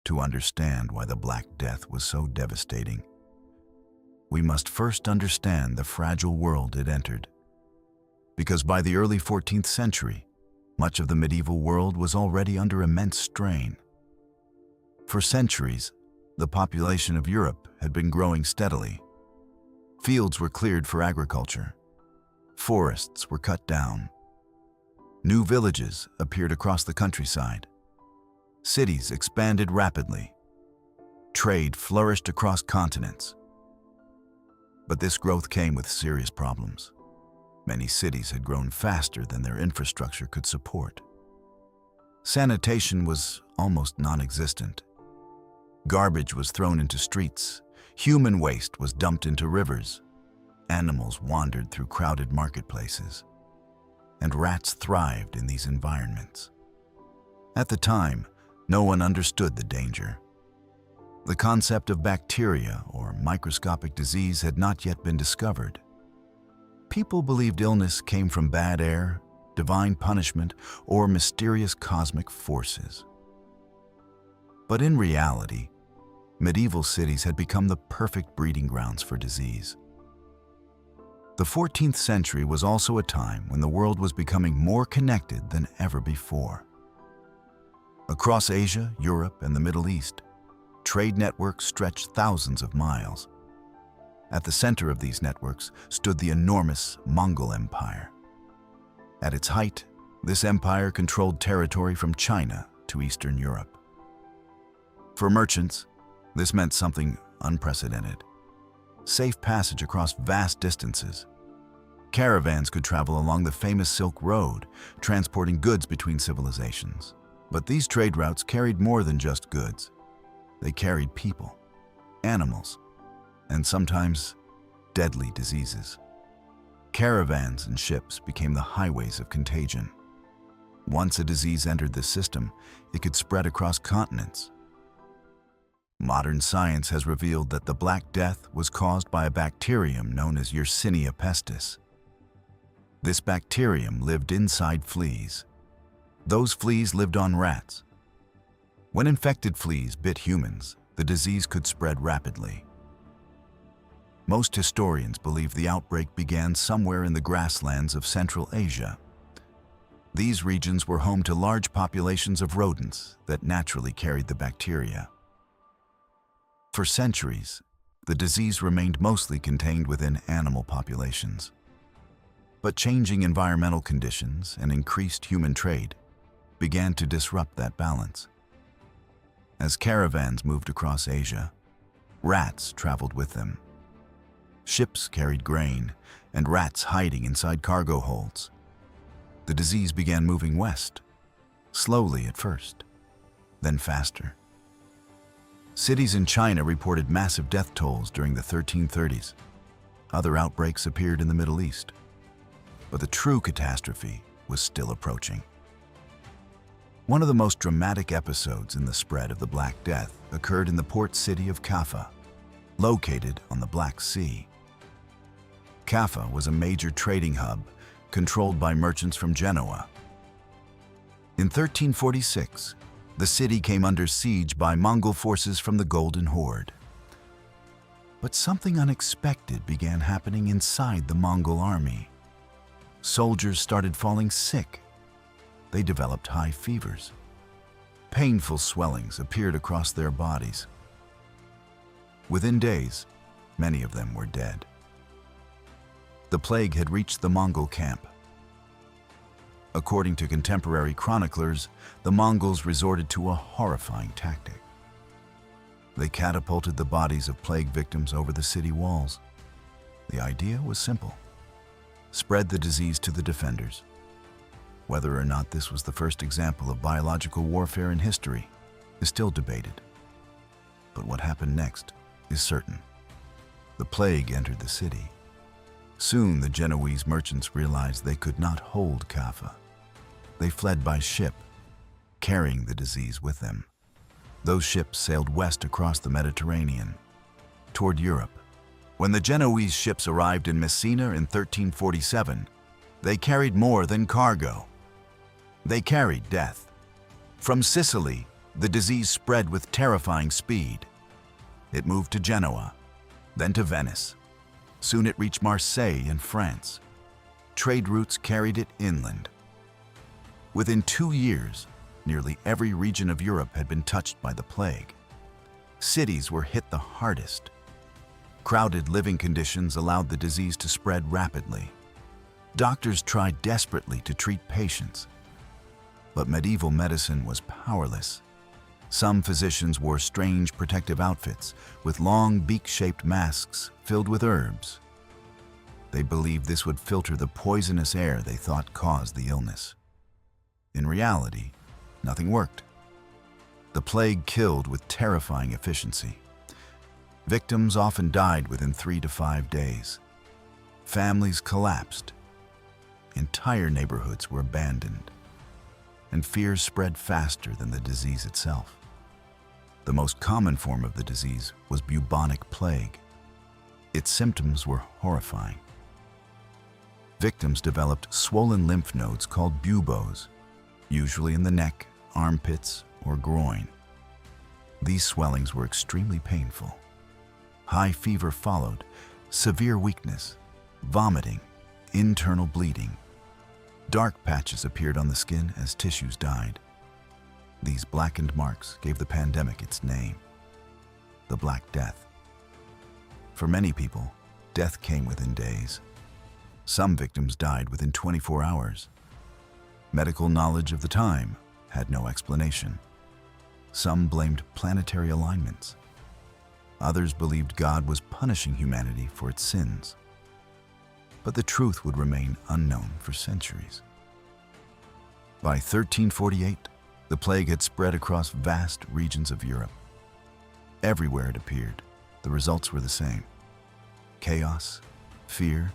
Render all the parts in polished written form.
To understand why the Black Death was so devastating, we must first understand the fragile world it entered. Because by the early 14th century, much of the medieval world was already under immense strain. For centuries, the population of Europe had been growing steadily. Fields were cleared for agriculture. Forests were cut down. New villages appeared across the countryside. Cities expanded rapidly. Trade flourished across continents. But this growth came with serious problems. Many cities had grown faster than their infrastructure could support. Sanitation was almost non-existent. Garbage was thrown into streets. Human waste was dumped into rivers. Animals wandered through crowded marketplaces. And rats thrived in these environments. At the time, no one understood the danger. The concept of bacteria or microscopic disease had not yet been discovered. People believed illness came from bad air, divine punishment, or mysterious cosmic forces. But in reality, medieval cities had become the perfect breeding grounds for disease. The 14th century was also a time when the world was becoming more connected than ever before. Across Asia, Europe, and the Middle East, trade networks stretched thousands of miles. At the center of these networks stood the enormous Mongol Empire. At its height, this empire controlled territory from China to Eastern Europe. For merchants, this meant something unprecedented: safe passage across vast distances. Caravans could travel along the famous Silk Road, transporting goods between civilizations. But these trade routes carried more than just goods. They carried people, animals, and sometimes deadly diseases. Caravans and ships became the highways of contagion. Once a disease entered the system, it could spread across continents. Modern science has revealed that the Black Death was caused by a bacterium known as Yersinia pestis. This bacterium lived inside fleas. Those fleas lived on rats. When infected fleas bit humans, the disease could spread rapidly. Most historians believe the outbreak began somewhere in the grasslands of Central Asia. These regions were home to large populations of rodents that naturally carried the bacteria. For centuries, the disease remained mostly contained within animal populations. But changing environmental conditions and increased human trade began to disrupt that balance. As caravans moved across Asia, rats traveled with them. Ships carried grain, and rats hiding inside cargo holds. The disease began moving west, slowly at first, then faster. Cities in China reported massive death tolls during the 1330s. Other outbreaks appeared in the Middle East. But the true catastrophe was still approaching. One of the most dramatic episodes in the spread of the Black Death occurred in the port city of Kaffa, located on the Black Sea. Kaffa was a major trading hub controlled by merchants from Genoa. In 1346, the city came under siege by Mongol forces from the Golden Horde. But something unexpected began happening inside the Mongol army. Soldiers started falling sick. They developed high fevers. Painful swellings appeared across their bodies. Within days, many of them were dead. The plague had reached the Mongol camp. According to contemporary chroniclers, the Mongols resorted to a horrifying tactic. They catapulted the bodies of plague victims over the city walls. The idea was simple: spread the disease to the defenders. Whether or not this was the first example of biological warfare in history is still debated. But what happened next is certain. The plague entered the city. Soon the Genoese merchants realized they could not hold Kaffa. They fled by ship, carrying the disease with them. Those ships sailed west across the Mediterranean, toward Europe. When the Genoese ships arrived in Messina in 1347, they carried more than cargo. They carried death. From Sicily, The disease spread with terrifying speed. It moved to Genoa, then to Venice. Soon it reached Marseille in France. Trade routes carried it inland. Within 2 years, nearly every region of Europe had been touched by the plague. Cities were hit the hardest. Crowded living conditions allowed the disease to spread rapidly. Doctors tried desperately to treat patients, but medieval medicine was powerless. Some physicians wore strange protective outfits with long beak-shaped masks filled with herbs. They believed this would filter the poisonous air they thought caused the illness. In reality, nothing worked. The plague killed with terrifying efficiency. Victims often died within 3 to 5 days. Families collapsed. Entire neighborhoods were abandoned, and fear spread faster than the disease itself. The most common form of the disease was bubonic plague. Its symptoms were horrifying. Victims developed swollen lymph nodes called buboes, usually in the neck, armpits, or groin. These swellings were extremely painful. High fever followed, severe weakness, vomiting, internal bleeding. Dark patches appeared on the skin as tissues died. These blackened marks gave the pandemic its name, the Black Death. For many people, death came within days. Some victims died within 24 hours. Medical knowledge of the time had no explanation. Some blamed planetary alignments. Others believed God was punishing humanity for its sins. But the truth would remain unknown for centuries. By 1348, the plague had spread across vast regions of Europe. Everywhere it appeared, the results were the same: chaos, fear,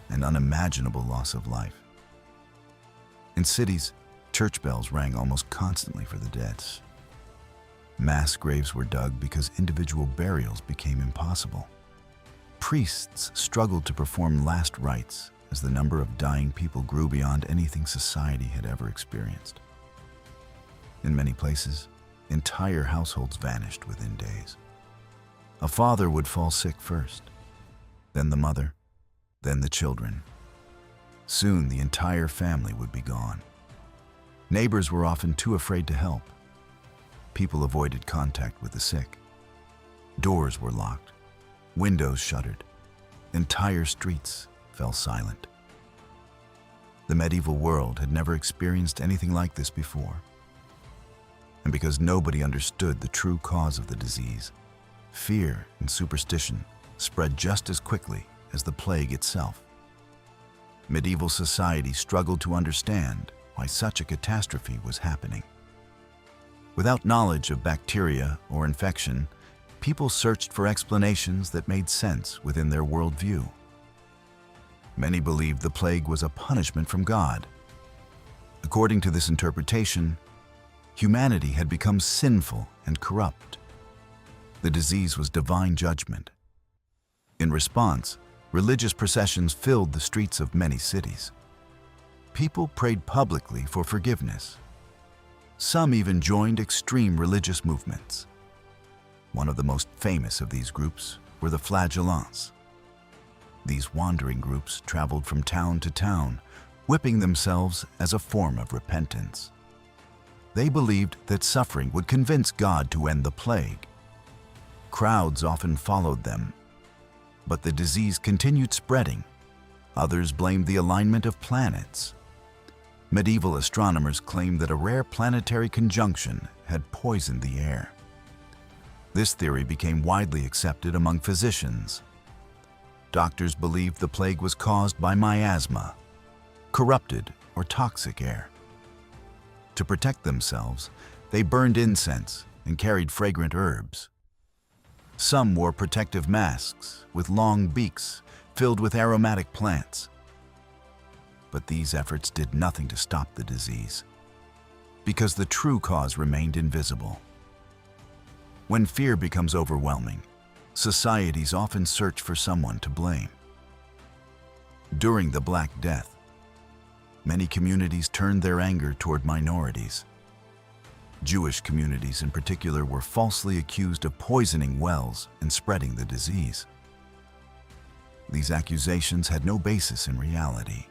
and unimaginable loss of life. In cities, church bells rang almost constantly for the dead. Mass graves were dug because individual burials became impossible. Priests struggled to perform last rites as the number of dying people grew beyond anything society had ever experienced. In many places, entire households vanished within days. A father would fall sick first, then the mother, then the children. Soon the entire family would be gone. Neighbors were often too afraid to help. People avoided contact with the sick. Doors were locked, windows shuttered. Entire streets fell silent. The medieval world had never experienced anything like this before. And because nobody understood the true cause of the disease, fear and superstition spread just as quickly as the plague itself. Medieval society struggled to understand why such a catastrophe was happening. Without knowledge of bacteria or infection, people searched for explanations that made sense within their worldview. Many believed the plague was a punishment from God. According to this interpretation, humanity had become sinful and corrupt. The disease was divine judgment. In response, religious processions filled the streets of many cities. People prayed publicly for forgiveness. Some even joined extreme religious movements. One of the most famous of these groups were the Flagellants. These wandering groups traveled from town to town, whipping themselves as a form of repentance. They believed that suffering would convince God to end the plague. Crowds often followed them, but the disease continued spreading. Others blamed the alignment of planets. Medieval astronomers claimed that a rare planetary conjunction had poisoned the air. This theory became widely accepted among physicians. Doctors believed the plague was caused by miasma, corrupted or toxic air. To protect themselves, they burned incense and carried fragrant herbs. Some wore protective masks with long beaks filled with aromatic plants. But these efforts did nothing to stop the disease, because the true cause remained invisible. When fear becomes overwhelming, societies often search for someone to blame. During the Black Death, many communities turned their anger toward minorities. Jewish communities in particular were falsely accused of poisoning wells and spreading the disease. These accusations had no basis in reality,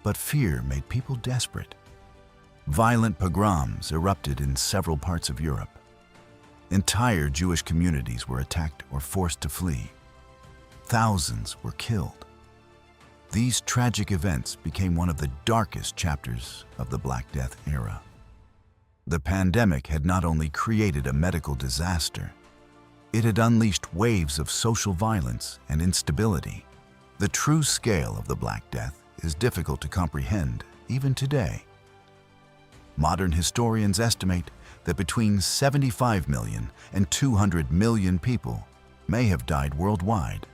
but fear made people desperate. Violent pogroms erupted in several parts of Europe. Entire Jewish communities were attacked or forced to flee. Thousands were killed. These tragic events became one of the darkest chapters of the Black Death era. The pandemic had not only created a medical disaster, it had unleashed waves of social violence and instability. The true scale of the Black Death is difficult to comprehend even today. Modern historians estimate that between 75 million and 200 million people may have died worldwide.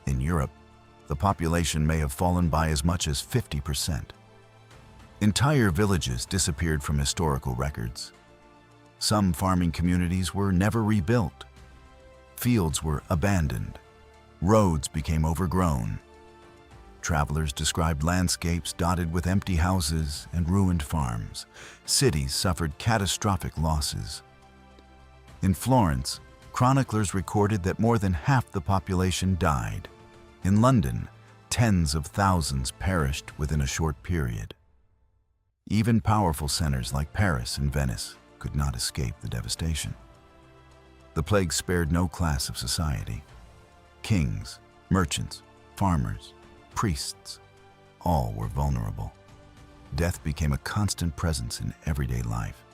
In Europe, the population may have fallen by as much as 50%. Entire villages disappeared from historical records. Some farming communities were never rebuilt. Fields were abandoned. Roads became overgrown. Travelers described landscapes dotted with empty houses and ruined farms. Cities suffered catastrophic losses. In Florence, chroniclers recorded that more than half the population died. In London, tens of thousands perished within a short period. Even powerful centers like Paris and Venice could not escape the devastation. The plague spared no class of society. Kings, merchants, farmers, priests, all were vulnerable. Death became a constant presence in everyday life.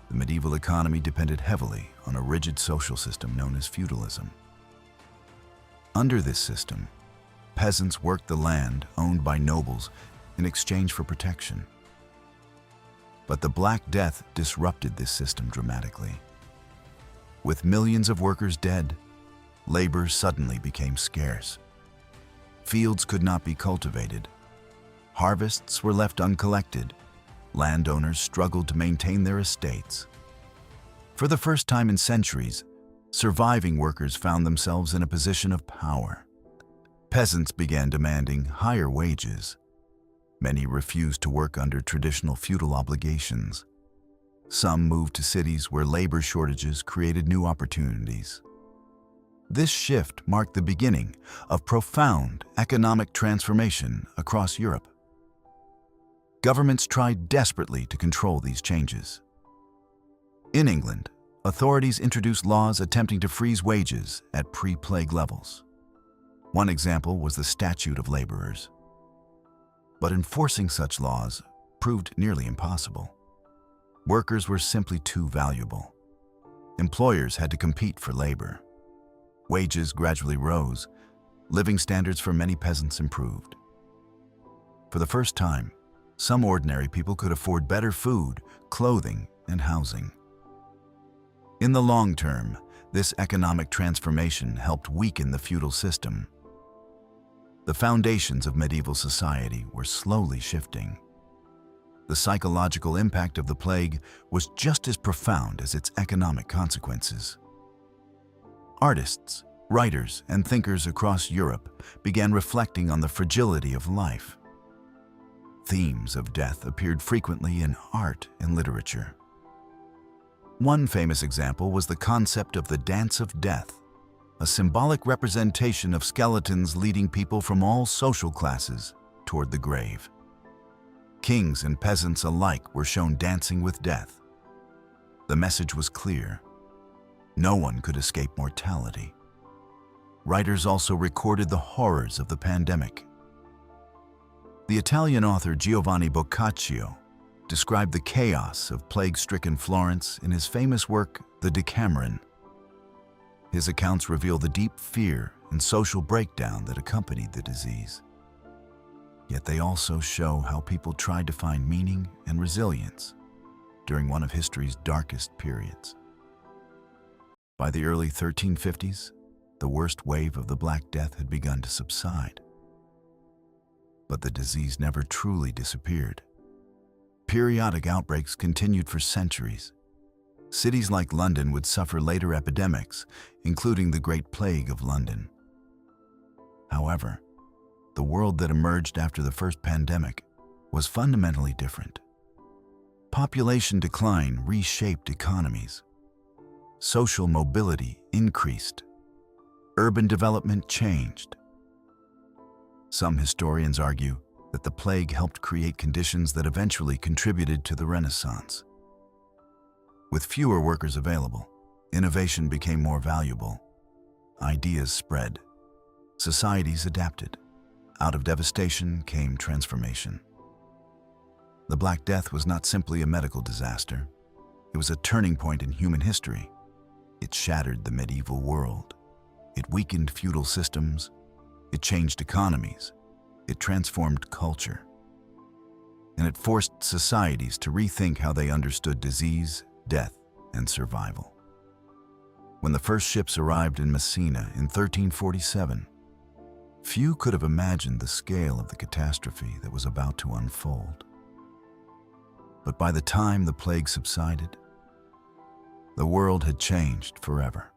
The medieval economy depended heavily on a rigid social system known as feudalism. Under this system, peasants worked the land owned by nobles in exchange for protection. But the Black Death disrupted this system dramatically. With millions of workers dead, labor suddenly became scarce. Fields could not be cultivated. Harvests were left uncollected. Landowners struggled to maintain their estates. For the first time in centuries, surviving workers found themselves in a position of power. Peasants began demanding higher wages. Many refused to work under traditional feudal obligations. Some moved to cities where labor shortages created new opportunities. This shift marked the beginning of profound economic transformation across Europe. Governments tried desperately to control these changes. In England, authorities introduced laws attempting to freeze wages at pre-plague levels. One example was the Statute of Laborers. But enforcing such laws proved nearly impossible. Workers were simply too valuable. Employers had to compete for labor. Wages gradually rose. Living standards for many peasants improved. For the first time, some ordinary people could afford better food, clothing, and housing. In the long term, this economic transformation helped weaken the feudal system. The foundations of medieval society were slowly shifting. The psychological impact of the plague was just as profound as its economic consequences. Artists, writers, and thinkers across Europe began reflecting on the fragility of life. Themes of death appeared frequently in art and literature. One famous example was the concept of the Dance of Death, a symbolic representation of skeletons leading people from all social classes toward the grave. Kings and peasants alike were shown dancing with death. The message was clear: no one could escape mortality. Writers also recorded the horrors of the pandemic. The Italian author Giovanni Boccaccio described the chaos of plague-stricken Florence in his famous work, The Decameron. His accounts reveal the deep fear and social breakdown that accompanied the disease. Yet they also show how people tried to find meaning and resilience during one of history's darkest periods. By the early 1350s, the worst wave of the Black Death had begun to subside. But the disease never truly disappeared. Periodic outbreaks continued for centuries. Cities like London would suffer later epidemics, including the Great Plague of London. However, the world that emerged after the first pandemic was fundamentally different. Population decline reshaped economies. Social mobility increased. Urban development changed. Some historians argue that the plague helped create conditions that eventually contributed to the Renaissance. With fewer workers available, innovation became more valuable. Ideas spread. Societies adapted. Out of devastation came transformation. The Black Death was not simply a medical disaster. It was a turning point in human history. It shattered the medieval world. It weakened feudal systems. It changed economies. It transformed culture. And it forced societies to rethink how they understood disease, death, and survival. When the first ships arrived in Messina in 1347, few could have imagined the scale of the catastrophe that was about to unfold. But by the time the plague subsided, the world had changed forever.